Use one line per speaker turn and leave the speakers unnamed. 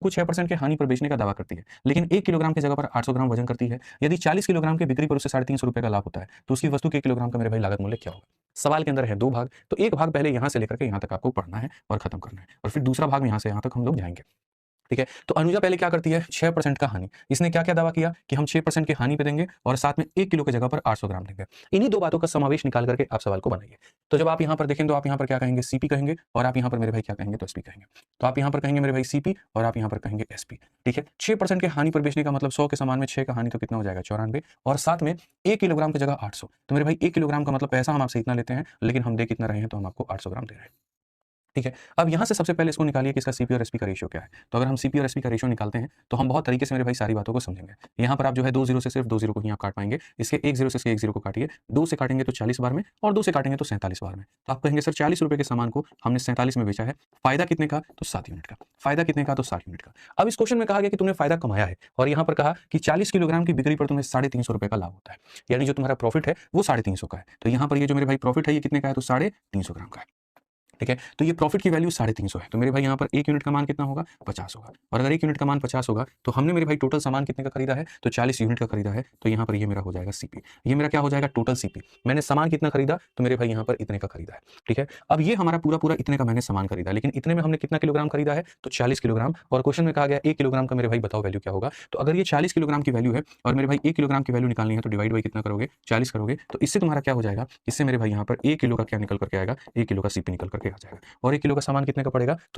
को 6% के हानि पर बेचने का दावा करती है, लेकिन 1 किलोग्राम की जगह पर 800 ग्राम वजन करती है। यदि 40 किलोग्राम की बिक्री पर उसे ₹350 का लाभ होता है, तो उसकी वस्तु के 1 किलोग्राम का मेरे भाई लागत मूल्य क्या होगा? सवाल के अंदर है 2 भाग, तो एक भाग पहले यहाँ से लेकर के यहाँ तक आपको पढ़ना है और खत्म करना है, और फिर दूसरा भाग यहाँ से यहाँ तक हम लोग जाएँगे। ठीक है? तो अनुजा पहले क्या करती है? 6% का हानि। इसने क्या-क्या दावा किया कि हम 6% की हानि पे देंगे और साथ में 1 किलो की जगह पर 800 ग्राम देंगे। इन्हीं 2 बातों का समावेश निकाल करके आप सवाल को बनाइए। तो जब आप यहाँ पर देखें तो आप यहाँ पर क्या कहेंगे? सीपी कहेंगे, और आप यहाँ पर मेरे भाई क्या कहेंगे? तो एसपी कहेंगे। तो आप यहाँ पर कहेंगे मेरे भाई सीपी, और आप यहाँ पर कहेंगे एसपी। ठीक है? 6% के हानि पर बेचने का मतलब 100 के समान में 6 का हानि तो कितना हो जाएगा? 94, और साथ में 1 किलोग्राम की जगह 800। तो मेरे भाई 1 किलोग्राम का मतलब पैसा हम आपसे इतना लेते हैं, लेकिन हम दे कितना रहे हैं? तो हम आपको 800 ग्राम दे रहे हैं। ठीक है? अब यहाँ से सबसे पहले इसको निकालिए कि इसका सीपी और एसपी का रेशियो क्या है। तो अगर हम सीपी और एसपी का रेशियो निकालते हैं, तो हम बहुत तरीके से मेरे भाई सारी बातों को समझेंगे। यहाँ पर आप जो है 2 ज़ीरो से सिर्फ 2 ज़ीरो को ही आप काट पाएँगे। इसके 1 ज़ीरो से इसके 1 ज़ीरो को काटिए। 2 से काटेंगे तो 40 बार में, और 2 से काटेंगे तो 47 बार में। तो आप कहेंगे सर ₹40 के सामान को हमने 47 में बेचा है। फ़ायदा कितने का? तो 7 यूनिट का। फ़ायदा कितने का? तो 60 यूनिट का। अब इस क्वेश्चन में कहा गया कि तुमने फ़ायदा कमाया है, और यहाँ पर कहा कि 40 किलोग्राम की बिक्री पर तुम्हें ₹350 का लाभ होता है। यानी जो तुम्हारा प्रॉफिट है वो 350 का है। तो यहाँ पर ये जो मेरे भाई प्रॉफिट है ये कितने का है? तो 350 ग्राम का है। ठीक है? तो ये प्रॉफिट की वैल्यू 350 है। तो मेरे भाई यहाँ पर 1 यूनिट का मान कितना होगा? 50 होगा। और अगर 1 यूनिट का मान 50 होगा, तो हमने मेरे भाई टोटल सामान कितने का खरीदा है? तो 40 यूनिट का खरीदा है। तो यहाँ पर ये मेरा हो जाएगा सीपी। ये मेरा क्या हो जाएगा? Total CP. मैंने सामान कितना खरीदा? तो मेरे भाई यहाँ पर इतने का खरीदा है। ठीक है? अब ये हमारा पूरा-पूरा इतने का मैंने सामान खरीदा, लेकिन इतने में हमने कितना किलोग्राम खरीदा है? तो 40 किलोग्राम, और क्वेश्चन में कहा गया 1 किलोग्राम का मेरे भाई बताओ वैल्यू क्या होगा? तो अगर ये 40 किलोग्राम की वैल्यू है और मेरे भाई 1 किलोग्राम की वैल्यू निकालनी है, तो डिवाइड बाय कितना करोगे? 40 करोगे। तो इससे तुम्हारा क्या हो जाएगा? इससे मेरे भाई यहाँ पर 1 किलो का क्या निकल कर के आएगा? 1 किलो का सीपी निकल कर के आ जाएगा। और 1 किलो का सामान कितने का पड़ेगा? तो